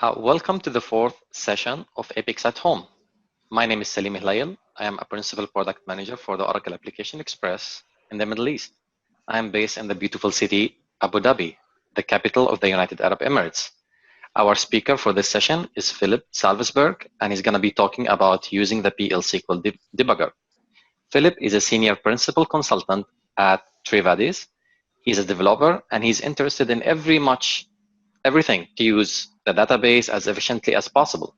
Welcome to the fourth session of Apex at Home. My name is Salim Hlayel. I am a Principal Product Manager for the Oracle Application Express in the Middle East. I am based in the beautiful city, Abu Dhabi, the capital of the United Arab Emirates. Our speaker for this session is Philipp Salvisberg, and he's going to be talking about using the SQL Debugger. Philipp is a Senior Principal Consultant at Trivadis. He's a developer, and he's interested in everything to use the database as efficiently as possible.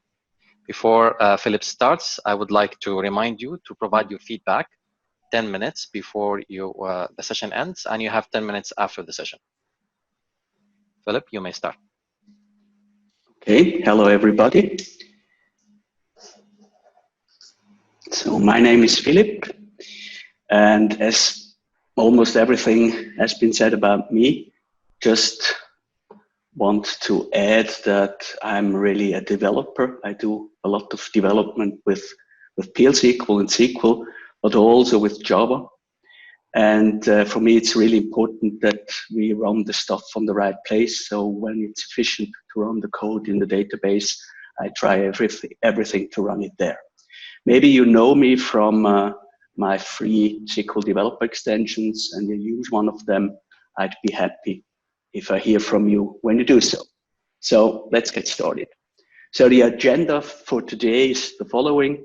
Before Philipp starts, I would like to remind you to provide your feedback 10 minutes before the session ends, and you have 10 minutes after the session. Philipp, you may start. Okay, hello everybody. So my name is Philipp, and as almost everything has been said about me, just want to add that I'm really a developer. I do a lot of development with PL SQL and SQL, but also with Java. And for me, it's really important that we run the stuff on the right place. So when it's efficient to run the code in the database, I try everything to run it there. Maybe you know me from my free SQL Developer extensions and you use one of them. I'd be happy if I hear from you when you do so. So let's get started. So the agenda for today is the following.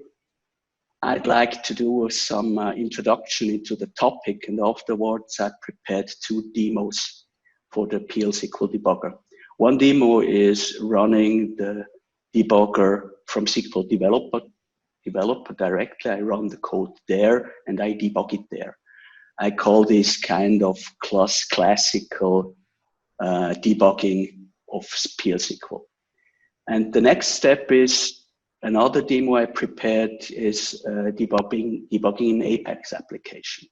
I'd like to do some introduction into the topic, and afterwards I prepared 2 demos for the SQL Debugger. One demo is running the debugger from SQL Developer directly. I run the code there and I debug it there. I call this kind of classical debugging of PL SQL. And the next step is another demo I prepared is debugging in Apex application.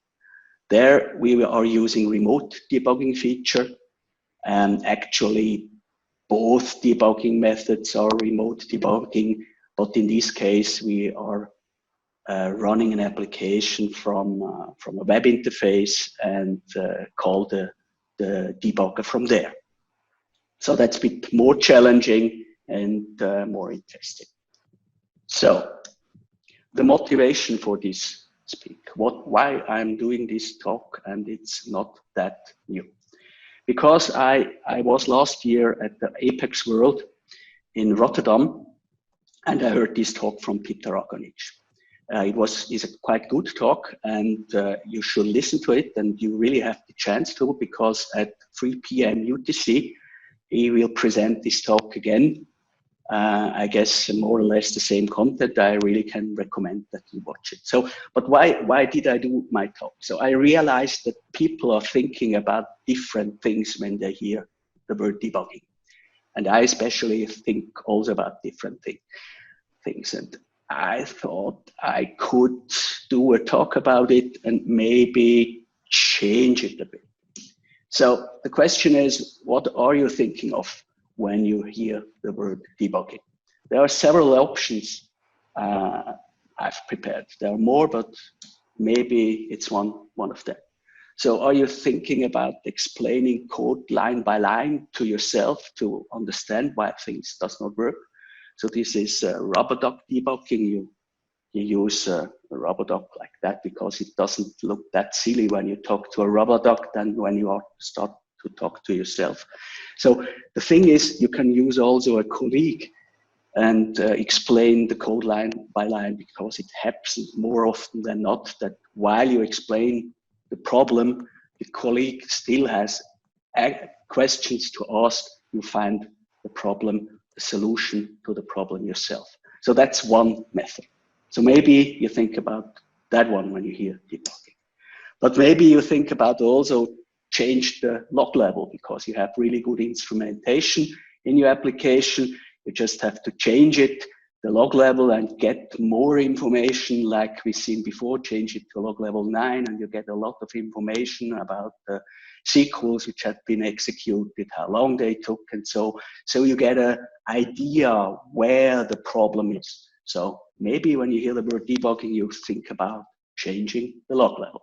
There we are using remote debugging feature, and actually both debugging methods are remote debugging, but in this case we are running an application from a web interface and call the debugger from there. So that's a bit more challenging and more interesting. So the motivation for this speak, why I'm doing this talk, and it's not that new. Because I was last year at the Apex World in Rotterdam, and I heard this talk from Peter Agonic. It's a quite good talk, and you should listen to it, and you really have the chance to, because at 3 p.m. UTC, he will present this talk again. I guess more or less the same content. I really can recommend that you watch it. So, but why did I do my talk? So I realized that people are thinking about different things when they hear the word debugging. And I especially think also about different things. And I thought I could do a talk about it and maybe change it a bit. So the question is, what are you thinking of when you hear the word debugging? There are several options I've prepared. There are more, but maybe it's one of them. So are you thinking about explaining code line by line to yourself to understand why things does not work? So this is rubber duck debugging. You use a rubber duck like that because it doesn't look that silly when you talk to a rubber duck than when you start to talk to yourself. So the thing is, you can use also a colleague and explain the code line by line, because it happens more often than not that while you explain the problem, the colleague still has questions to ask. You find the problem, the solution to the problem yourself. So that's one method. So maybe you think about that one when you hear debugging. But maybe you think about also change the log level, because you have really good instrumentation in your application. You just have to change it, the log level, and get more information like we've seen before. Change it to log level 9 and you get a lot of information about the sequels which have been executed, how long they took, and so you get an idea where the problem is. So maybe when you hear the word debugging, you think about changing the log level.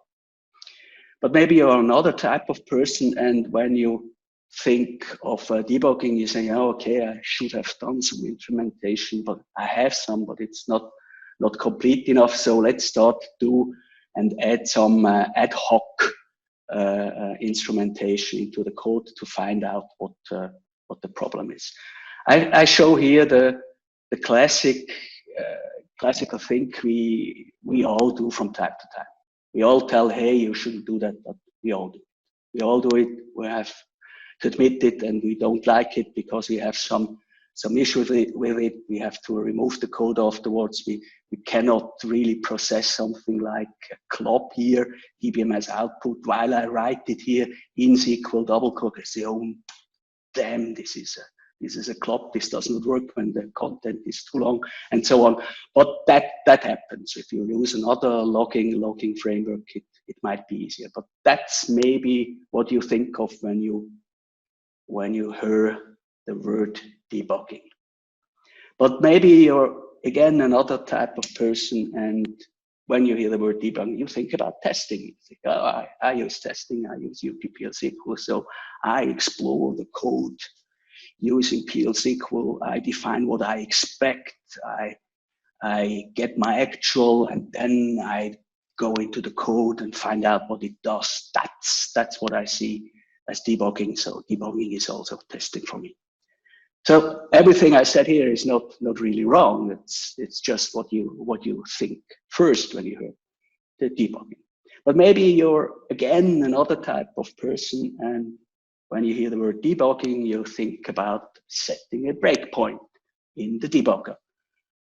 But maybe you're another type of person, and when you think of debugging, you say, oh, okay, I should have done some implementation, but I have some, but it's not complete enough. So let's start and add some ad hoc instrumentation into the code to find out what the problem is. I show here the classical thing we all do from time to time. We all tell, hey, you shouldn't do that, but we all do it. We all do it. We have to admit it, and we don't like it because we have some issue with it. We have to remove the code afterwards. We cannot really process something like a club here, DBMS output, while I write it here in SQL double quote. I say, oh, damn, this is a club. This does not work when the content is too long, and so on. But that happens. If you use another logging framework, it might be easier. But that's maybe what you think of when you hear the word debugging. But maybe you're, again, another type of person, and when you hear the word debugging, you think about testing. You think, oh, I use testing, I use UTPL SQL, so I explore the code using PL SQL. I define what I expect. I get my actual, and then I go into the code and find out what it does. That's what I see as debugging. So debugging is also testing for me. So everything I said here is not really wrong. It's just what you think first when you hear the debugging. But maybe you're, again, another type of person, and when you hear the word debugging, you think about setting a breakpoint in the debugger.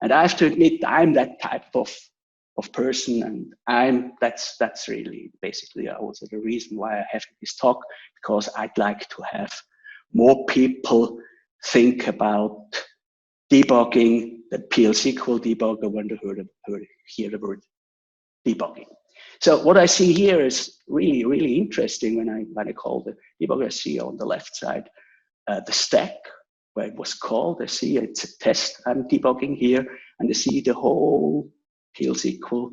And I have to admit, I'm that type of person, and that's really basically also the reason why I have this talk, because I'd like to have more people think about debugging the PL SQL debugger when they hear the word debugging. So what I see here is really, really interesting when I call the debugger. I see on the left side the stack where it was called. I see it's a test I'm debugging here, and I see the whole PL SQL,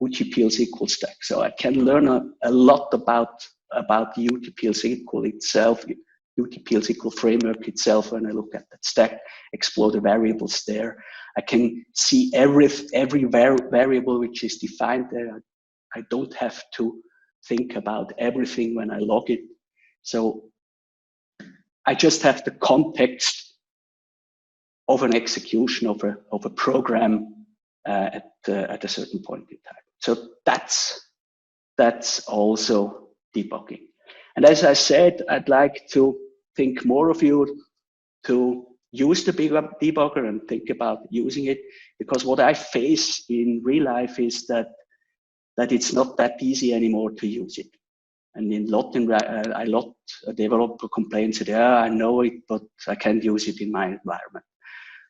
UTPL SQL stack. So I can learn a lot about the UTPL SQL itself, UTPL SQL framework itself. When I look at that stack, explore the variables there, I can see every variable which is defined there. I don't have to think about everything when I log it. So I just have the context of an execution of a program at a certain point in time. So that's also debugging. And as I said, I'd like to think more of you to use the debugger and think about using it, because what I face in real life is that it's not that easy anymore to use it. And a lot of developer complaints that, yeah, I know it, but I can't use it in my environment.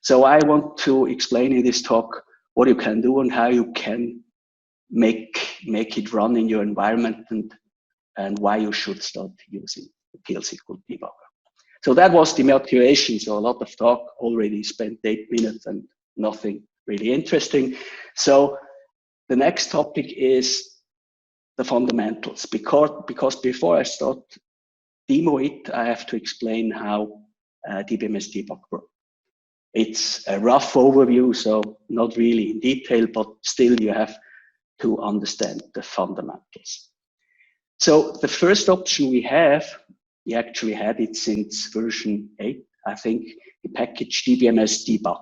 So I want to explain in this talk what you can do and how you can make it run in your environment, and why you should start using the PL SQL debugger. So that was the motivation. So a lot of talk, already spent 8 minutes and nothing really interesting. So the next topic is the fundamentals, because before I start demo it, I have to explain how DBMS Debug works. It's a rough overview, so not really in detail, but still you have to understand the fundamentals. So the first option we actually had it since version 8, I think, the package DBMS Debug.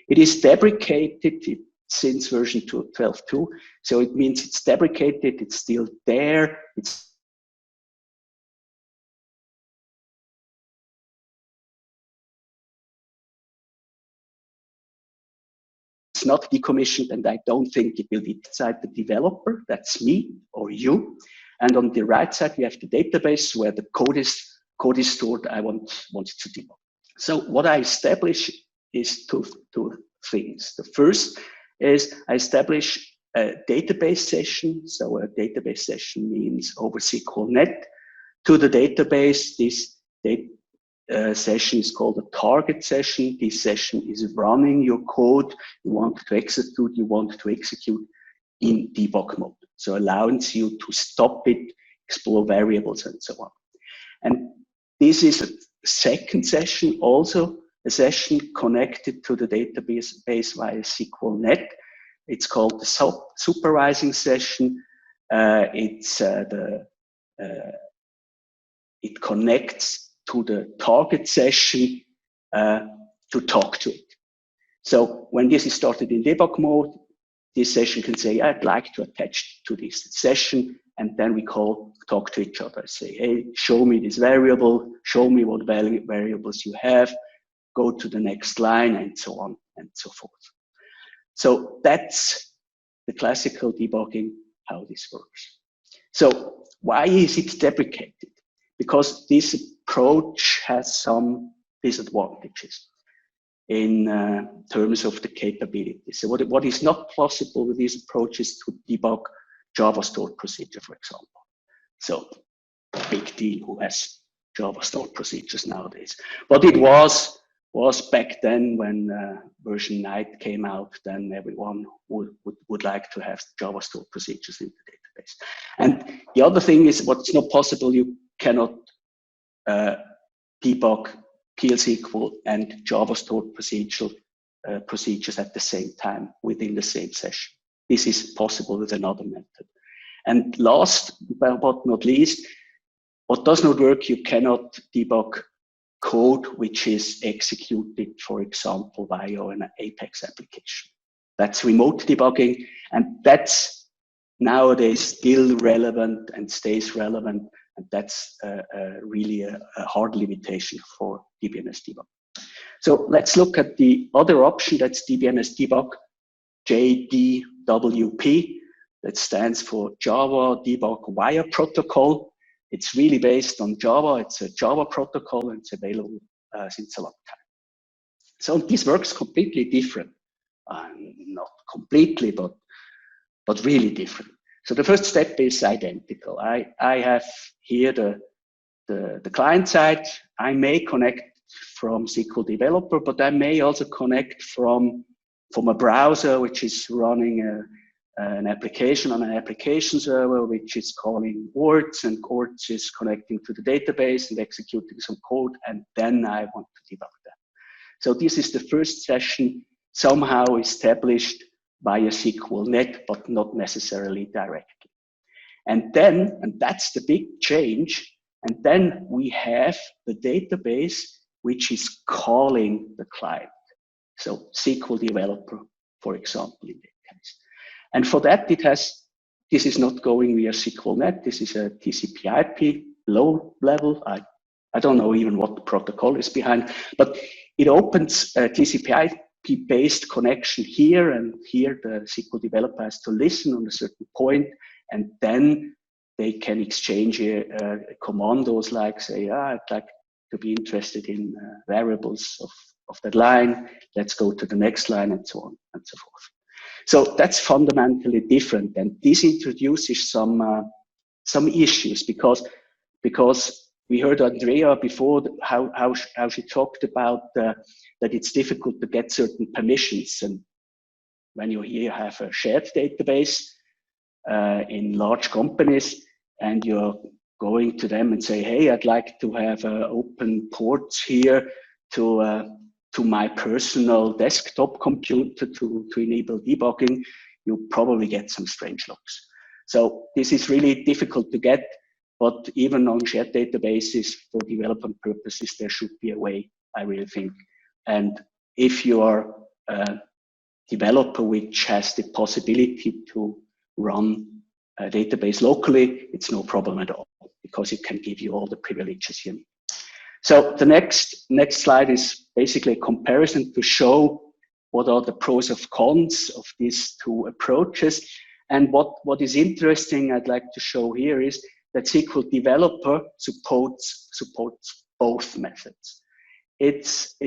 It is deprecated since version 12.2, so it means it's deprecated, it's still there, it's not decommissioned, and I don't think it will be inside the developer. That's me or you. And on the right side, we have the database where the code is stored. I want to debug. So what I establish is two things. The first is I establish a database session. So a database session means over SQLnet to the database. This session is called a target session. This session is running your code you want to execute in debug mode. So allows you to stop it, explore variables, and so on. And this is a second session, also a session connected to the database via SQLnet. It's called the supervising session. It connects to the target session to talk to it. So when this is started in debug mode, this session can say, I'd like to attach to this session, and then we talk to each other, say, hey, show me this variable, show me what variables you have, go to the next line, and so on and so forth. So that's the classical debugging, how this works. So why is it deprecated? Because this approach has some disadvantages in terms of the capabilities. So what is not possible with these approaches to debug Java stored procedure, for example. So big deal who has Java stored procedures nowadays. But it was back then when version 9 came out, then everyone would like to have Java stored procedures in the database. And the other thing is what's not possible, you cannot debug PL/SQL and Java stored procedures at the same time within the same session. This is possible with another method. And last but not least, what does not work, you cannot debug code which is executed, for example, via an Apex application. That's remote debugging, and that's nowadays still relevant and stays relevant, and that's really a hard limitation for DBMS debug. So let's look at the other option, that's DBMS debug, JDWP. That stands for Java Debug Wire Protocol. It's really based on Java. It's a Java protocol, and it's available since a long time. So this works completely different. Not completely, but really different. So the first step is identical. I have here the client side. I may connect from SQL Developer, but I may also connect from a browser which is running an application on an application server, which is calling Quartz, and Quartz is connecting to the database and executing some code, and then I want to debug that. So this is the first session, somehow established via SQLnet, but not necessarily directly. And then, and that's the big change, and then we have the database which is calling the client. So SQL Developer, for example, in that case. And for that, this is not going via SQLnet. This is a TCP/IP low level. I don't know even what the protocol is behind, but it opens a TCP/IP-based connection here, and here the SQL developer has to listen on a certain point, and then they can exchange commandos like, say, I'd like to be interested in variables of that line. Let's go to the next line, and so on and so forth. So that's fundamentally different, and this introduces some issues because we heard Andrea before how she talked about that it's difficult to get certain permissions, and when you here have a shared database in large companies, and you're going to them and say, hey, I'd like to have open ports here to my personal desktop computer to enable debugging, you probably get some strange looks. So this is really difficult to get, but even on shared databases for development purposes, there should be a way, I really think. And if you are a developer which has the possibility to run a database locally, it's no problem at all, because it can give you all the privileges you need. So the next slide is basically a comparison to show what are the pros and cons of these two approaches. And what is interesting, I'd like to show here, is that SQL Developer supports both methods. It's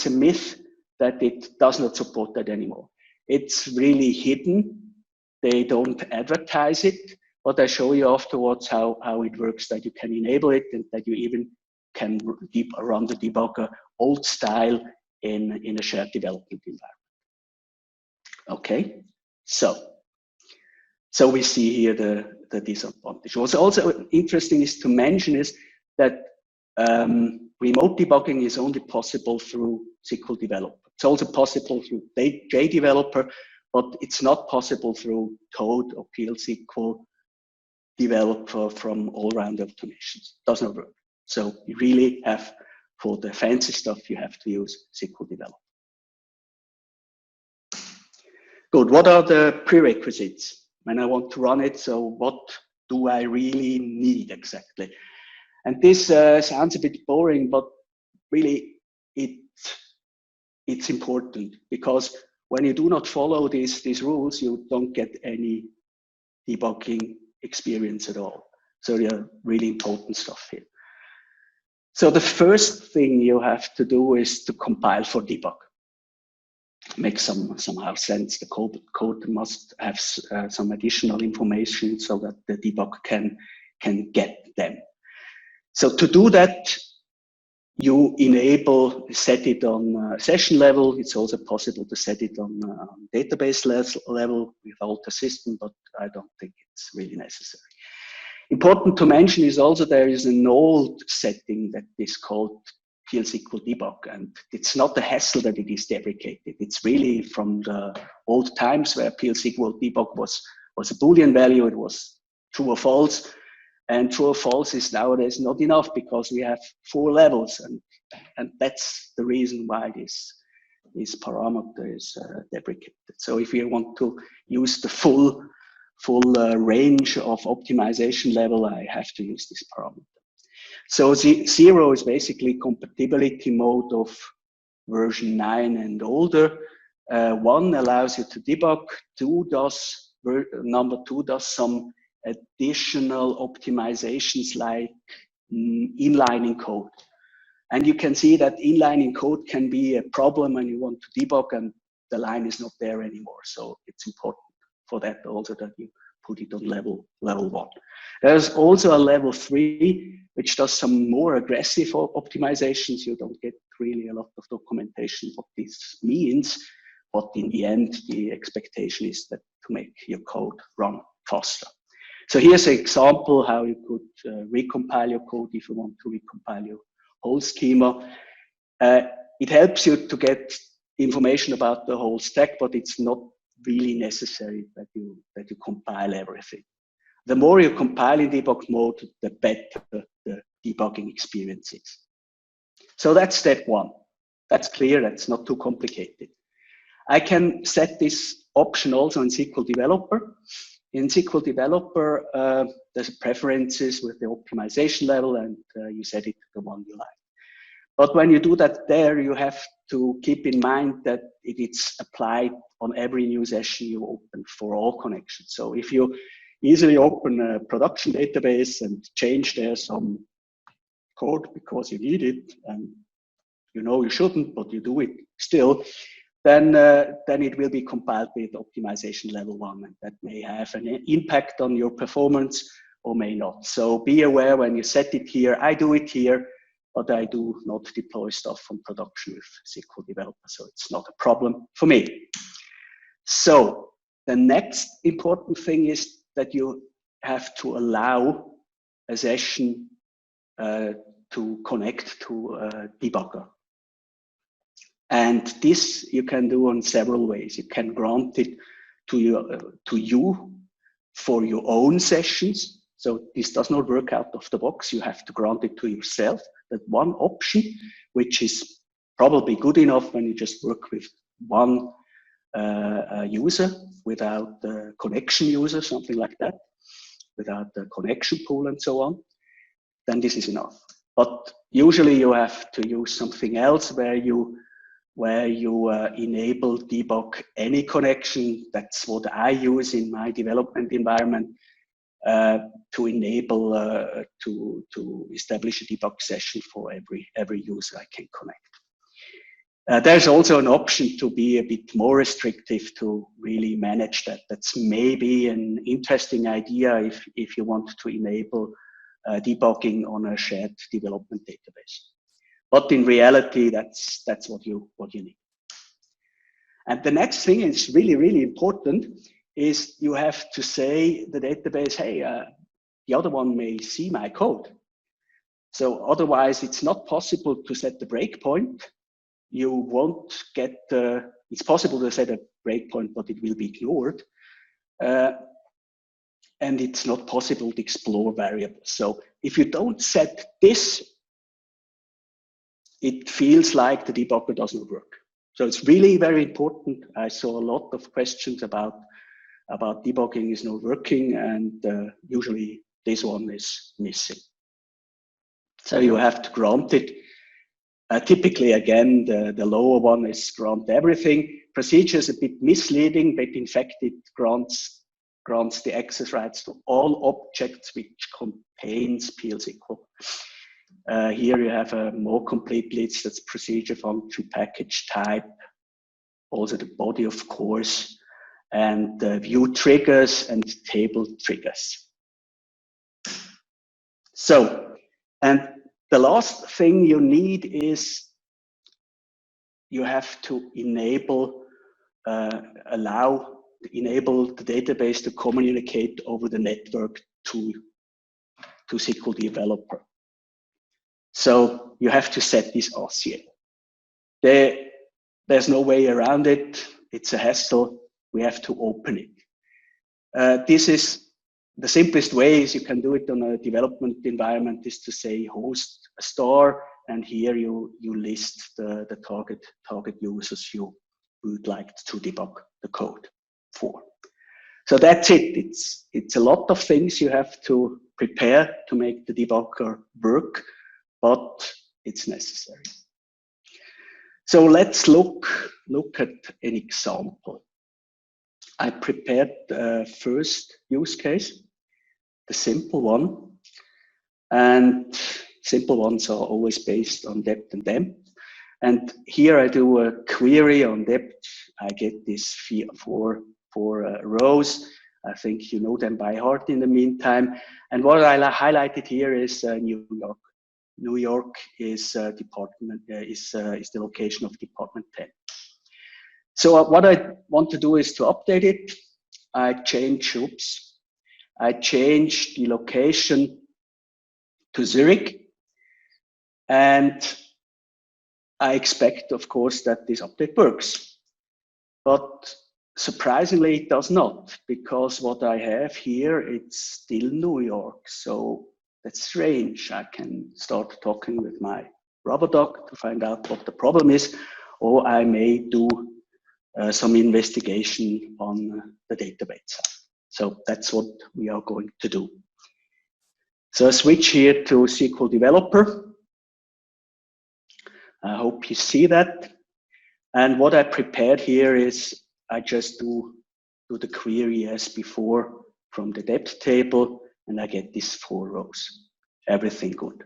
a myth that it does not support that anymore. It's really hidden. They don't advertise it, but I show you afterwards how it works, that you can enable it and that you even can run the debugger old style in a shared development environment. Okay, so we see here the disadvantage. What's also interesting is to mention is that remote debugging is only possible through SQL Developer. It's also possible through JDeveloper, but it's not possible through Toad or PL SQL Developer from all-round automations. Does not work. So you really have, for the fancy stuff, you have to use SQL Developer. Good. What are the prerequisites when I want to run it? So what do I really need exactly? And this sounds a bit boring, but really it's important, because when you do not follow these rules, you don't get any debugging experience at all. So they're really important stuff here. So the first thing you have to do is to compile for debug. Makes somehow sense. The code must have some additional information so that the debug can get them. So to do that, you set it on session level. It's also possible to set it on database level with Alter System, but I don't think it's really necessary. Important to mention is also there is an old setting that is called PL SQL Debug, and it's not a hassle that it is deprecated. It's really from the old times where PL SQL Debug was a Boolean value. It was true or false. And true or false is nowadays not enough, because we have 4 levels, and that's the reason why this parameter is deprecated. So if you want to use the full range of optimization level, I have to use this parameter. So 0 is basically compatibility mode of version 9 and older. 1 allows you to debug. Number 2 does some additional optimizations like inlining code. And you can see that inlining code can be a problem when you want to debug and the line is not there anymore. So it's important for that also that you put it on level 1. There's also a level 3, which does some more aggressive optimizations. You don't get really a lot of documentation what this means, but in the end, the expectation is that to make your code run faster. So here's an example how you could recompile your code if you want to recompile your whole schema. It helps you to get information about the whole stack, but it's not really necessary that you compile everything. The more you compile in debug mode, the better the debugging experience is. So that's step 1. That's clear. That's not too complicated. I can set this option also in SQL Developer. In SQL Developer, there's preferences with the optimization level, and you set it to the one you like. But when you do that there, you have to keep in mind that it's applied on every new session you open for all connections. So if you easily open a production database and change there some code because you need it, and you know you shouldn't, but you do it still, then it will be compiled with optimization level 1, and that may have an impact on your performance or may not. So be aware when you set it here. I do it here, but I do not deploy stuff from production with SQL Developer, so it's not a problem for me. So the next important thing is that you have to allow a session to connect to a debugger. And this you can do on several ways. You can grant it to you for your own sessions. So this does not work out of the box. You have to grant it to yourself. That one option, which is probably good enough when you just work with one user without the connection user, something like that, without the connection pool and so on, then this is enough. But usually you have to use something else where you enable debug any connection. That's what I use in my development environment to enable to establish a debug session for every user I can connect. There's also an option to be a bit more restrictive to really manage that. That's maybe an interesting idea if you want to enable debugging on a shared development database. But in reality, that's what you need. And the next thing is really, really important is you have to say the database, hey, the other one may see my code. So otherwise, it's not possible to set the breakpoint. You won't get, it's possible to set a breakpoint, but it will be ignored. And it's not possible to explore variables. So if you don't set this, it feels like the debugger doesn't work. So it's really very important. I saw a lot of questions about debugging is not working, and usually this one is missing. So you have to grant it. Typically, again, the lower one is grant everything. Procedure is a bit misleading, but in fact, it grants the access rights to all objects which contains PL SQL. Here you have a more complete list. That's procedure, function, package type, also the body, of course, and view triggers and table triggers. So, and the last thing you need is you have to enable the database to communicate over the network to SQL Developer. So you have to set this RCA. There's no way around it. It's a hassle. We have to open it. This is the simplest way is you can do it on a development environment is to say host a store, and here you list the target users you would like to debug the code for. So that's it. It's a lot of things you have to prepare to make the debugger work, but it's necessary. So let's look at an example. I prepared the first use case, the simple one, and simple ones are always based on depth and temp. And here I do a query on depth. I get these four rows. I think you know them by heart in the meantime. And what I highlighted here is New York. New York is the location of department 10. So what I want to do is to update it. I change the location to Zurich, and I expect, of course, that this update works. But surprisingly, it does not, because what I have here, it's still New York. So that's strange. I can start talking with my rubber duck to find out what the problem is, or I may do some investigation on the database side. So that's what we are going to do. So I switch here to SQL Developer. I hope you see that. And what I prepared here is I just do the query as before from the depth table, and I get these 4 rows. Everything good.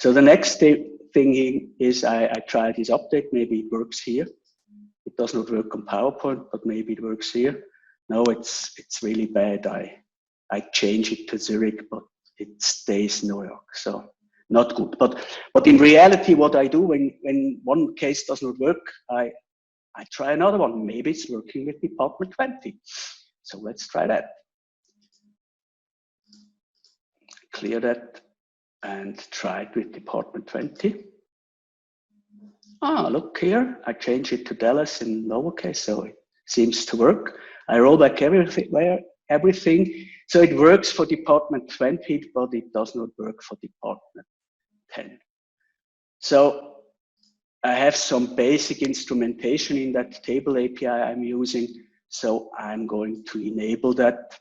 So the next thing is I try this update. Maybe it works here. It does not work on PowerPoint, but maybe it works here. No, it's really bad. I change it to Zurich, but it stays New York. So not good. But in reality, what I do when one case does not work, I try another one. Maybe it's working with department 20. So let's try that. Clear that and try it with department 20. Ah, look here. I change it to Dallas in lowercase, so it seems to work. I roll back everything. So it works for department 20, but it does not work for department 10. So I have some basic instrumentation in that table API I'm using. So I'm going to enable that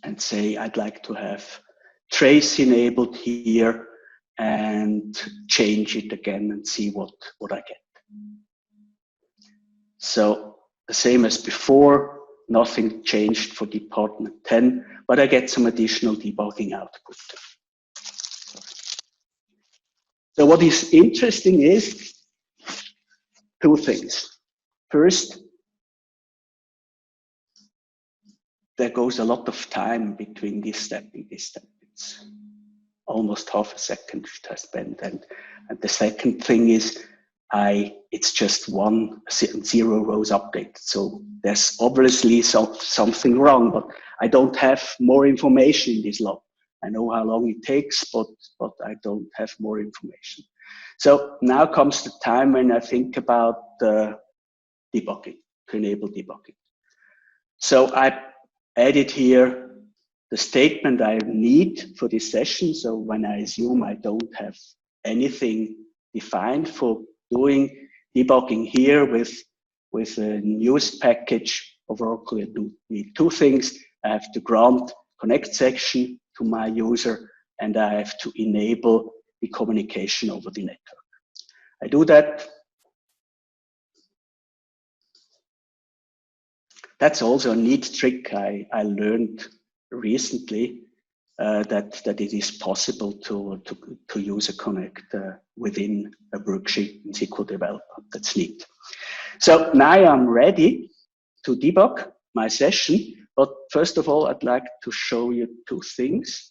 and say I'd like to have trace enabled here and change it again and see what I get. So the same as before, nothing changed for department 10, but I get some additional debugging output. So what is interesting is 2 things. First, there goes a lot of time between this step and this step. It's almost half a second which I spent. And the second thing is it's just 0 rows update. So there's obviously something wrong, but I don't have more information in this log. I know how long it takes, but I don't have more information. So now comes the time when I think about debugging, to enable debugging. So I added here the statement I need for this session. So when I assume I don't have anything defined for doing debugging here with a newest package of Oracle, I do need two things. I have to grant connect section to my user, and I have to enable the communication over the network. I do that. That's also a neat trick I learned recently, that it is possible to use a connect within a worksheet in SQL Developer. That's neat. So now I'm ready to debug my session. But first of all, I'd like to show you two things.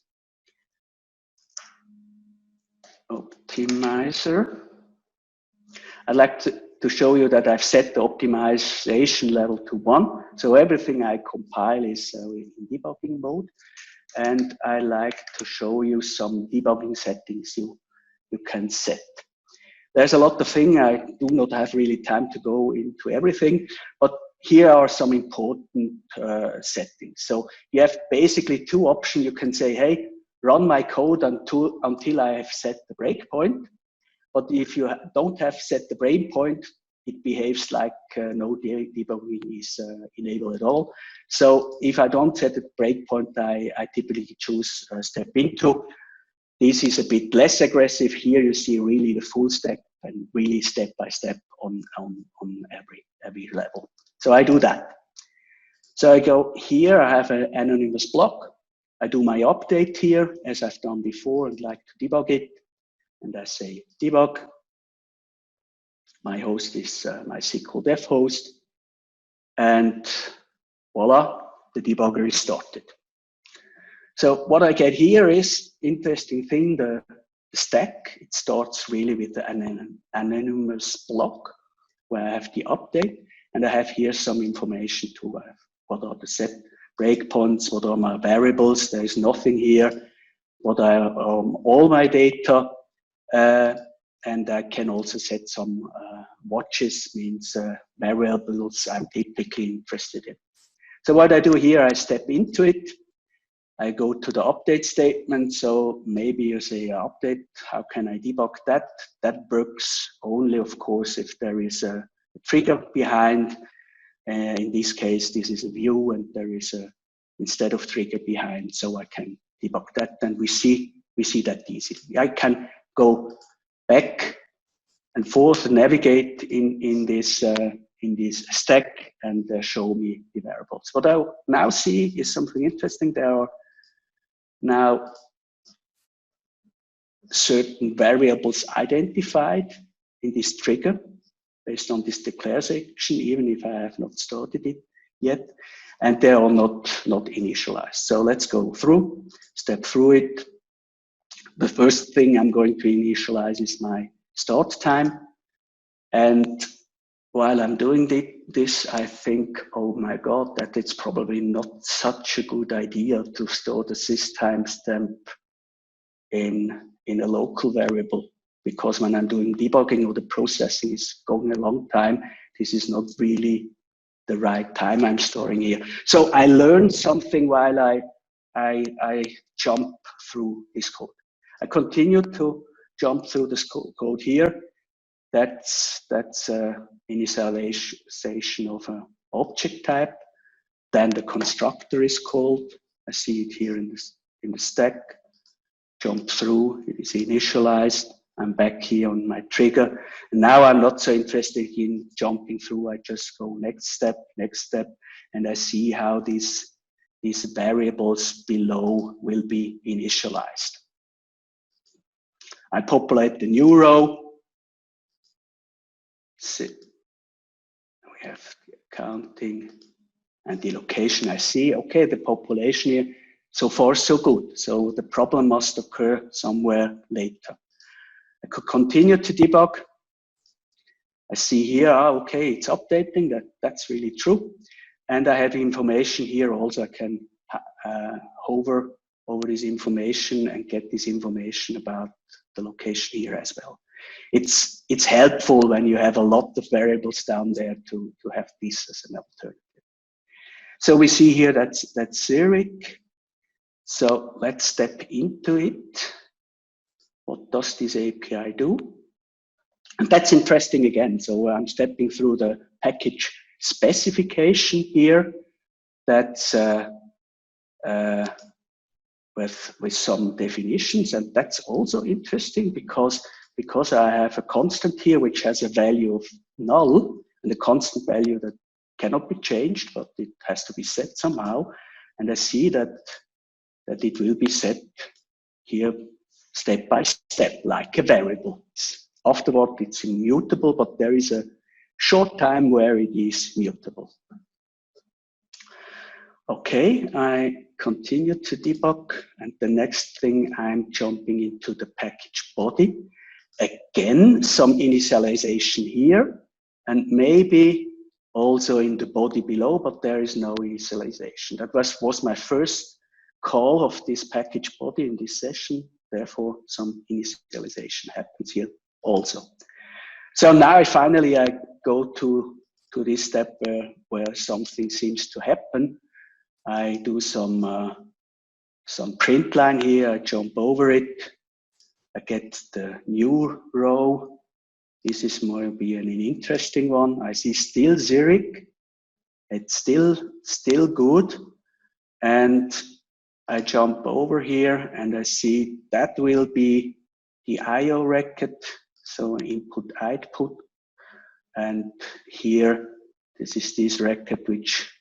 Optimizer. I'd like to show you that I've set the optimization level to 1. So everything I compile is in debugging mode. And I like to show you some debugging settings you can set. There's a lot of things. I do not have really time to go into everything, but here are some important settings. So you have basically two options. You can say, hey, run my code until I have set the breakpoint. But if you don't have set the breakpoint, it behaves like no debugging is enabled at all. So if I don't set the breakpoint, I typically choose step into. This is a bit less aggressive. Here you see really the full stack and really step by step on every level. So I do that. So I go here, I have an anonymous block. I do my update here as I've done before and like to debug it. And I say debug. My host is my SQL Dev host. And voila, the debugger is started. So what I get here is interesting thing, the stack. It starts really with an anonymous block where I have the update, and I have here some information to what are the set breakpoints, what are my variables. There is nothing here. What are all my data, and I can also set some watches, means variables I'm typically interested in. So what I do here, I step into it. I go to the update statement. So maybe you say update, how can I debug that? That works only, of course, if there is a trigger behind. In this case, this is a view and there is a, instead of trigger behind, so I can debug that. And we see that easily. I can go back and forth and navigate in this stack and show me the variables. What I now see is something interesting. There are now certain variables identified in this trigger based on this declare section, even if I have not started it yet, and they are not initialized. So let's go through, step through it. The first thing I'm going to initialize is my start time. And while I'm doing this, I think, oh my God, that it's probably not such a good idea to store the sys timestamp in a local variable, because when I'm doing debugging or the processing is going a long time, this is not really the right time I'm storing here. So I learned something while I jump through this code. I continue to jump through this code here. That's initialization of an object type. Then the constructor is called. I see it here in the stack. Jump through, it is initialized. I'm back here on my trigger. And now I'm not so interested in jumping through. I just go next step, and I see how these variables below will be initialized. I populate the new row. We have the accounting and the location. I see, okay, the population here, so far so good. So the problem must occur somewhere later. I could continue to debug. I see here, okay, it's updating, that's really true. And I have information here also. I can hover over this information and get this information about the location here as well. It's helpful when you have a lot of variables down there to have this as an alternative. So we see here that's Zurich. So let's step into it. What does this API do? And that's interesting again. So I'm stepping through the package specification here. That's with some definitions, and that's also interesting because I have a constant here which has a value of null, and a constant value that cannot be changed, but it has to be set somehow. And I see that it will be set here step by step, like a variable. Afterward, it's immutable, but there is a short time where it is mutable. Okay, I continue to debug, and the next thing I'm jumping into the package body. Again, some initialization here, and maybe also in the body below, but there is no initialization. That was my first call of this package body in this session. Therefore, some initialization happens here also. So now finally I go to this step where something seems to happen. I do some print line here. I jump over it. I get the new row. This is more be an interesting one. I see still Zurich. It's still good. And I jump over here and I see that will be the IO record. So input, output. And here, this is this record which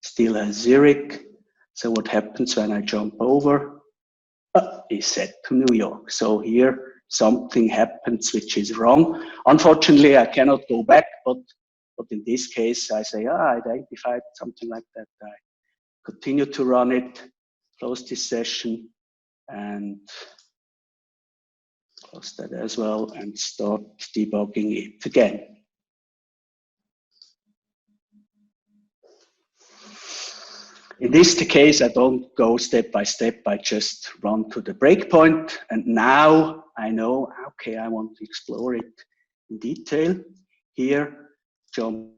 still has Zurich. So what happens when I jump over? Is set to New York. So here something happens which is wrong. Unfortunately, I cannot go back, but in this case, I say, I identified something like that. I continue to run it, close this session, and close that as well, and start debugging it again. In this case, I don't go step by step. I just run to the breakpoint, and now I know, okay, I want to explore it in detail. Here, jump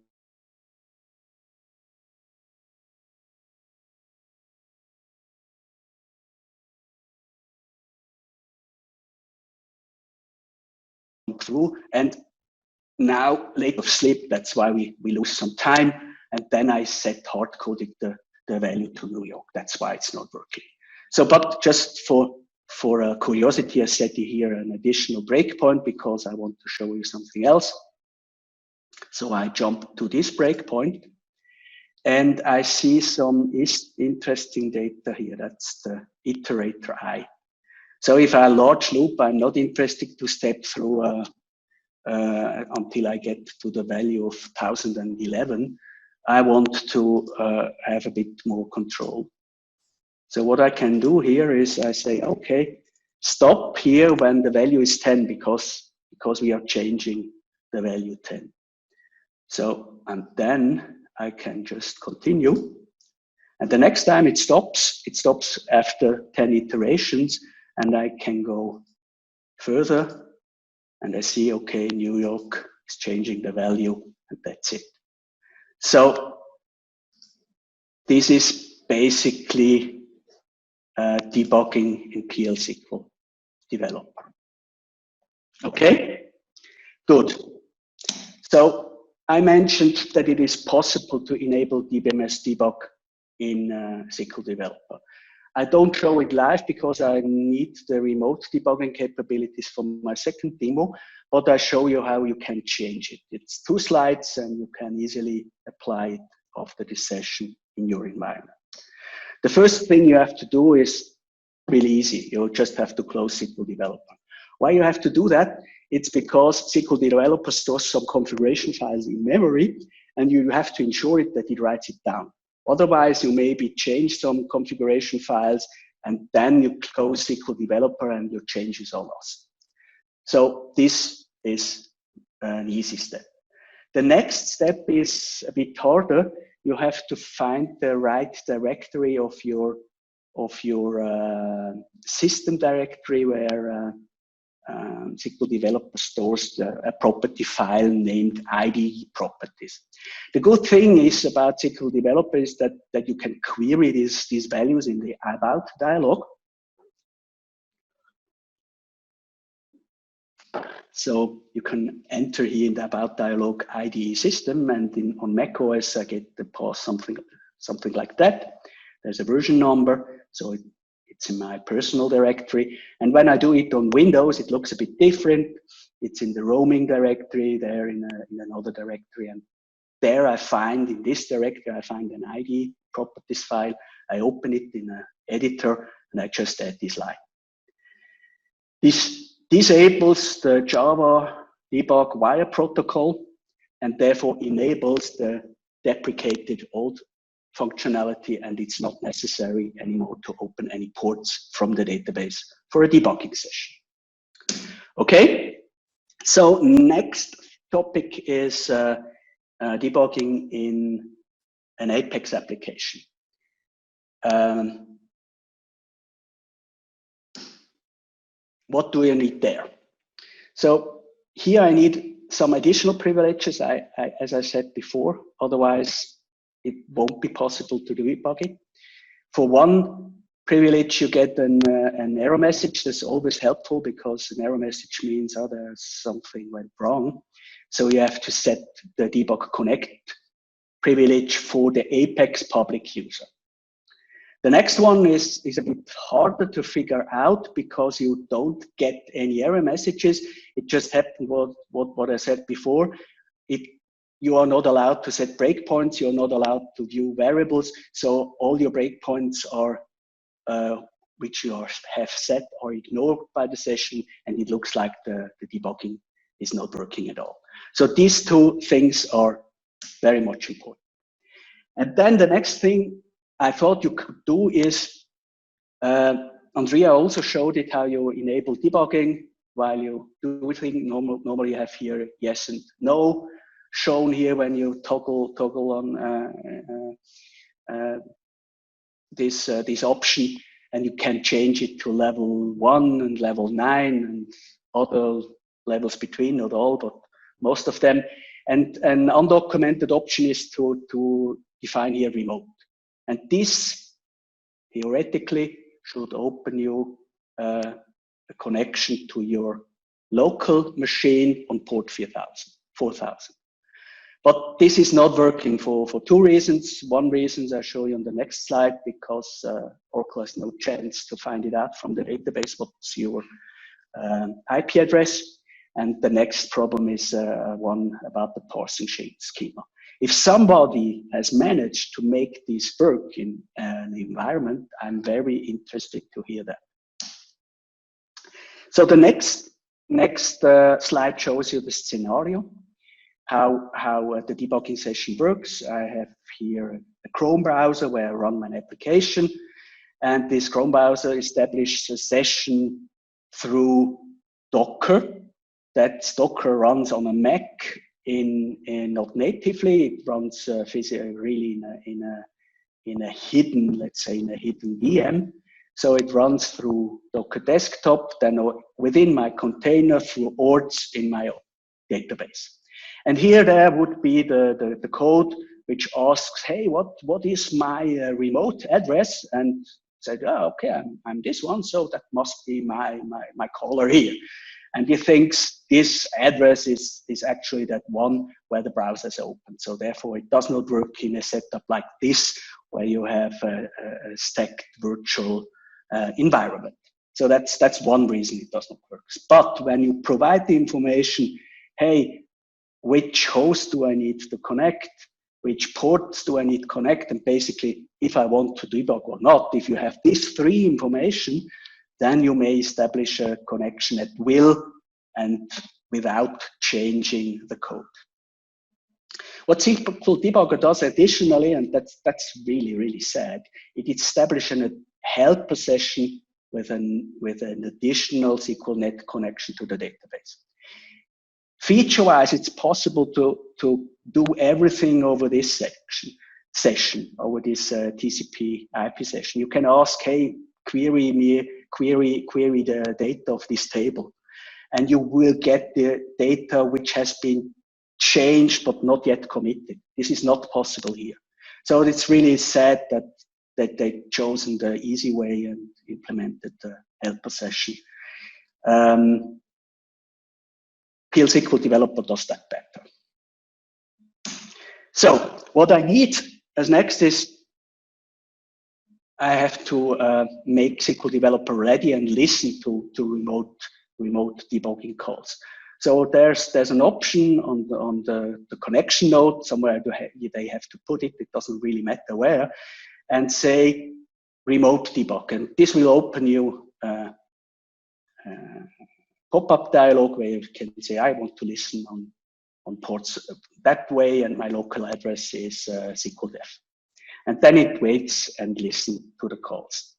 through, and now late of sleep, that's why we lose some time, and then I set hard-coding the value to New York. That's why it's not working. So, but just for curiosity, I set here an additional breakpoint because I want to show you something else. So I jump to this breakpoint, and I see some interesting data here. That's the iterator I. So if I large loop, I'm not interested to step through until I get to the value of 1011. I want to have a bit more control. So what I can do here is I say, okay, stop here when the value is 10 because we are changing the value 10. So, and then I can just continue. And the next time it stops after 10 iterations, and I can go further, and I see, okay, New York is changing the value, and that's it. So this is basically debugging in PL SQL Developer. Okay, good. So I mentioned that it is possible to enable DBMS debug in SQL Developer. I don't show it live because I need the remote debugging capabilities for my second demo, but I show you how you can change it. It's 2 slides and you can easily apply it after this session in your environment. The first thing you have to do is really easy. You just have to close SQL Developer. Why you have to do that? It's because SQL Developer stores some configuration files in memory, and you have to ensure it that it writes it down. Otherwise, you maybe change some configuration files, and then you close SQL Developer and your changes are lost. So this is an easy step. The next step is a bit harder. You have to find the right directory of your system directory where SQL Developer stores a property file named ID properties. The good thing is about SQL Developer is that you can query these values in the about dialog. So you can enter here in the about dialog IDE system, and on macOS I get the path something like that. There's a version number, so it's in my personal directory. And when I do it on Windows, it looks a bit different. It's in the roaming directory, there in another directory. And there in this directory, I find an ID properties file. I open it in an editor, and I just add this line. This disables the Java debug wire protocol, and therefore enables the deprecated old functionality, and it's not necessary anymore to open any ports from the database for a debugging session. Okay, so next topic is debugging in an Apex application. What do you need there? So here I need some additional privileges, as I said before, otherwise it won't be possible to do debugging. For one privilege, you get an error message. That's always helpful because an error message means, oh, there's something went wrong. So you have to set the debug connect privilege for the Apex public user. The next one is a bit harder to figure out because you don't get any error messages. It just happened what I said before. You are not allowed to set breakpoints. You're not allowed to view variables. So all your breakpoints are which you have set are ignored by the session, and it looks like the debugging is not working at all. So these two things are very much important. And then the next thing I thought you could do is, Andrea also showed it, how you enable debugging while you do things. Normally you have here yes and no shown here when you toggle on this option, and you can change it to level 1 and level 9 and other levels between, not all, but most of them. And an undocumented option is to define here remote. And this theoretically should open you a connection to your local machine on port 4000. But this is not working for two reasons. One reason I show you on the next slide, because Oracle has no chance to find it out from the database what's your IP address. And the next problem is one about the parsing schema. If somebody has managed to make this work in an environment, I'm very interested to hear that. So the next slide shows you the scenario, how the debugging session works. I have here a Chrome browser where I run my application, and this Chrome browser establishes a session through Docker. That Docker runs on a Mac not natively. It runs really in a hidden, let's say, in a hidden VM. So it runs through Docker Desktop, then within my container through ords in my database. And here there would be the code which asks, hey, what is my remote address? And said, oh, okay, I'm this one, so that must be my caller here. And he thinks this address is actually that one where the browser is open. So therefore, it does not work in a setup like this, where you have a stacked virtual environment. So that's one reason it does not work. But when you provide the information, hey, which host do I need to connect? Which ports do I need to connect? And basically, if I want to debug or not, if you have these three information, then you may establish a connection at will and without changing the code. What SQL Debugger does additionally, and that's really, really sad, it establishes a helper session with an additional SQLnet connection to the database. Feature-wise, it's possible to do everything over this section. session, over this TCP IP session. You can ask, hey, query the data of this table, and you will get the data which has been changed but not yet committed. This is not possible here. So it's really sad that they've chosen the easy way and implemented the helper session. PL SQL Developer does that better. So what I need as next is I have to make SQL Developer ready and listen to remote debugging calls. So there's an option on the connection node, somewhere they have to put it, it doesn't really matter where, and say remote debug. And this will open you a pop-up dialog where you can say, I want to listen on ports that way, and my local address is SQL Dev. And then it waits and listens to the calls.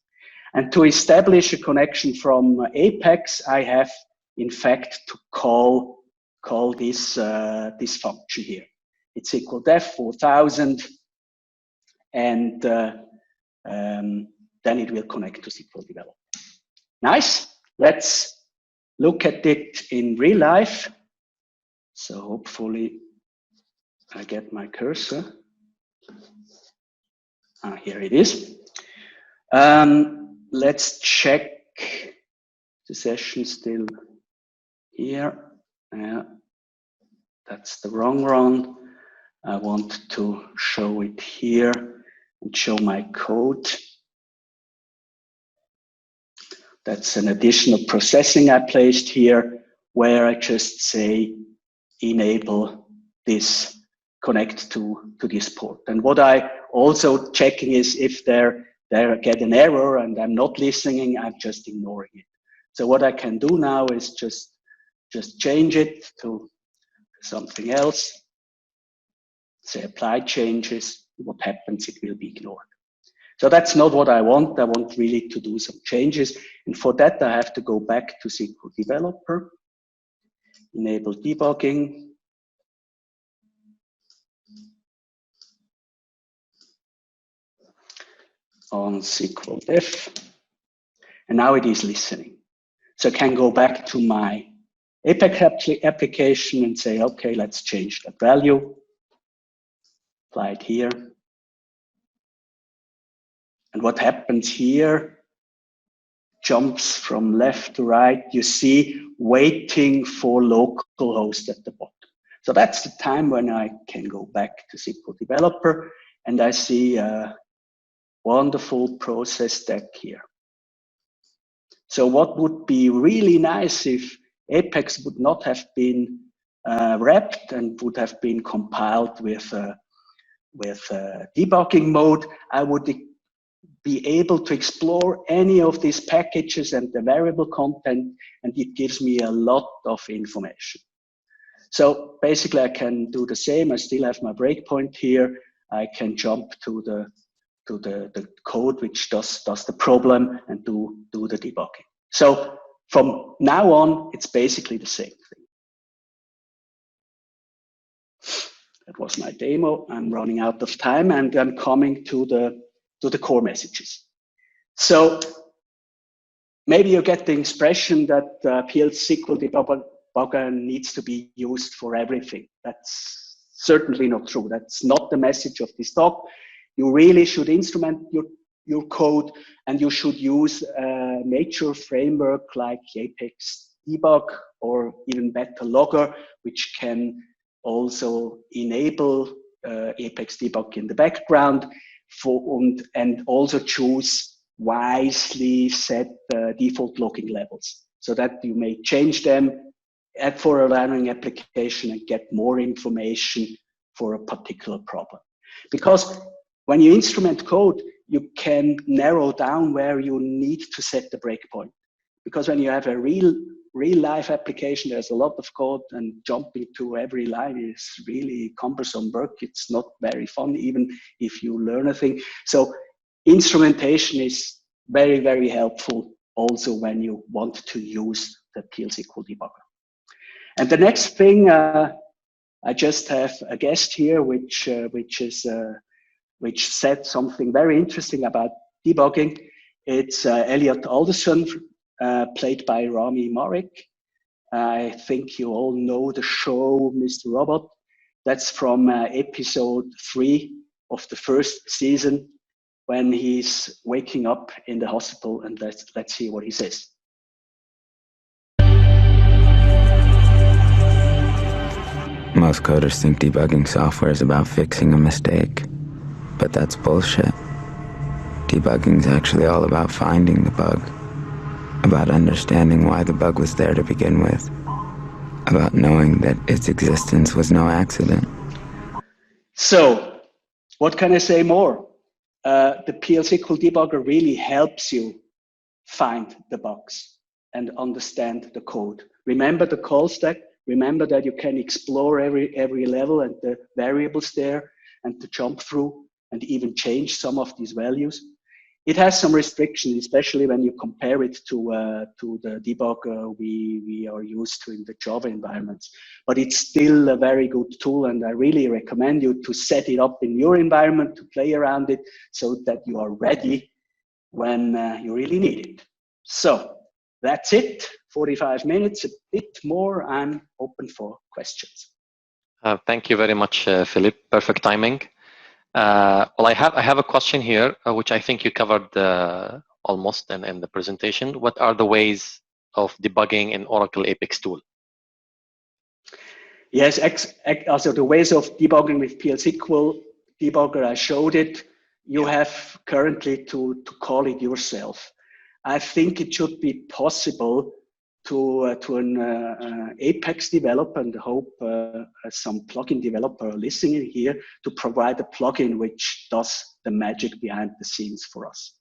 And to establish a connection from Apex, I have, in fact, to call this function here. It's SQL Dev 4000, and then it will connect to SQL Developer. Nice. Let's look at it in real life. So hopefully I get my cursor. Here it is. Let's check the session still here. That's the wrong one. I want to show it here and show my code. That's an additional processing I placed here, where I just say enable this connect to this port. And what I also checking is if they get an error and I'm not listening, I'm just ignoring it. So what I can do now is just change it to something else. Say apply changes. What happens? It will be ignored. So that's not what I want. I want really to do some changes. And for that, I have to go back to SQL Developer, enable debugging. On SQL Dev, and now it is listening. So I can go back to my Apex application and say, okay, let's change that value, apply it here. And what happens here jumps from left to right. You see waiting for localhost at the bottom. So that's the time when I can go back to SQL Developer and I see a wonderful process stack here. So what would be really nice if Apex would not have been wrapped and would have been compiled with debugging mode, I would be able to explore any of these packages and the variable content, and it gives me a lot of information. So basically I can do the same. I still have my breakpoint here. I can jump to the code which does the problem and do the debugging. So from now on, it's basically the same thing. That was my demo. I'm running out of time and I'm coming to the core messages. So maybe you get the impression that PL SQL Debugger needs to be used for everything. That's certainly not true. That's not the message of this talk. You really should instrument your code, and you should use a major framework like Apex Debug or even better Logger, which can also enable Apex Debug in the background and also choose wisely set default logging levels so that you may change them for a learning application and get more information for a particular problem. Because when you instrument code, you can narrow down where you need to set the breakpoint. Because when you have a real life application, there's a lot of code, and jumping to every line is really cumbersome work. It's not very fun, even if you learn a thing. So instrumentation is very, very helpful also when you want to use the PL SQL Debugger. And the next thing, I just have a guest here, which is which said something very interesting about debugging. It's Elliot Alderson, played by Rami Malek. I think you all know the show Mr. Robot. That's from episode 3 of the first season, when he's waking up in the hospital, and let's hear what he says. Most coders think debugging software is about fixing a mistake, but that's bullshit. Debugging is actually all about finding the bug, about understanding why the bug was there to begin with, about knowing that its existence was no accident. So, what can I say more? The SQL Debugger really helps you find the bugs and understand the code. Remember the call stack. Remember that you can explore every level and the variables there, and to jump through and even change some of these values. It has some restrictions, especially when you compare it to the debugger we are used to in the Java environments. But it's still a very good tool, and I really recommend you to set it up in your environment, to play around it, so that you are ready when you really need it. So that's it. 45 minutes, a bit more. I'm open for questions. Thank you very much, Philipp. Perfect timing. Well, I have a question here, which I think you covered almost in the presentation. What are the ways of debugging in Oracle Apex tool? Yes, also the ways of debugging with SQL Debugger, I showed it. You have currently to call it yourself. I think it should be possible to an Apex developer, and I hope some plugin developer are listening here, to provide a plugin which does the magic behind the scenes for us.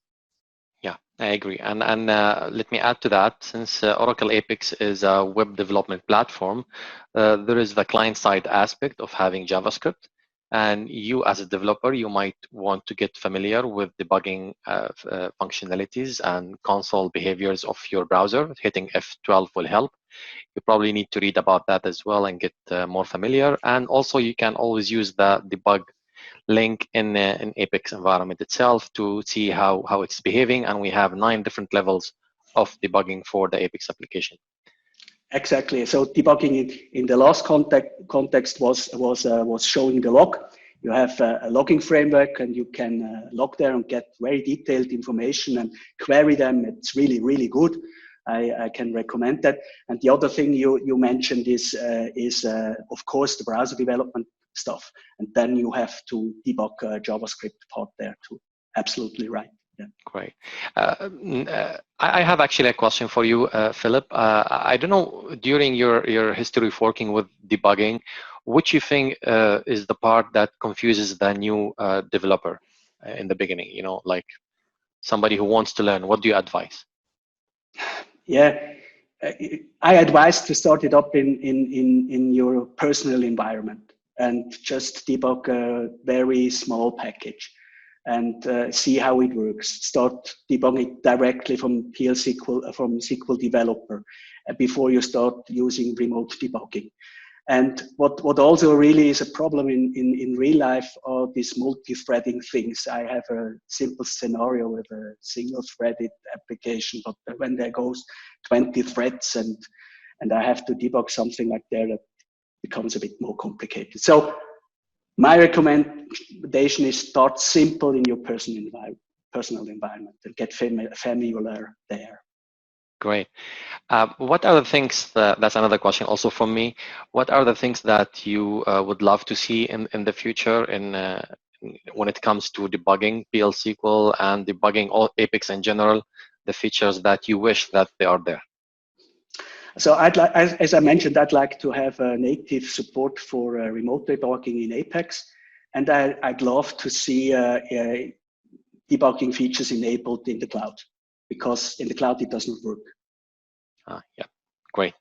Yeah, I agree. And let me add to that, since Oracle Apex is a web development platform, there is the client-side aspect of having JavaScript. And you, as a developer, you might want to get familiar with debugging functionalities and console behaviors of your browser. Hitting F12 will help. You probably need to read about that as well and get more familiar. And also, you can always use the debug link in Apex environment itself to see how it's behaving. And we have 9 different levels of debugging for the Apex application. Exactly. So debugging in the last context was showing the log. You have a logging framework, and you can log there and get very detailed information and query them. It's really, really good. I can recommend that. And the other thing you mentioned is of course the browser development stuff. And then you have to debug JavaScript part there too. Absolutely right. Yeah. Great. I have actually a question for you, Philipp. I don't know, during your history of working with debugging, which you think is the part that confuses the new developer in the beginning? You know, like somebody who wants to learn. What do you advise? Yeah, I advise to start it up in your personal environment and just debug a very small package and see how it works. Start debugging it directly from SQL Developer before you start using remote debugging. And what also really is a problem in real life are these multi-threading things. I have a simple scenario with a single-threaded application, but when there goes 20 threads and I have to debug something like that becomes a bit more complicated. So my recommendation is start simple in your personal environment and get familiar there. Great. What are the things that's another question also from me. What are the things that you would love to see in the future when it comes to debugging SQL and debugging all Apex in general, the features that you wish that they are there? So I'd like, as I mentioned, I'd like to have a native support for remote debugging in Apex. And I'd love to see debugging features enabled in the cloud, because in the cloud it doesn't work. Yeah, great.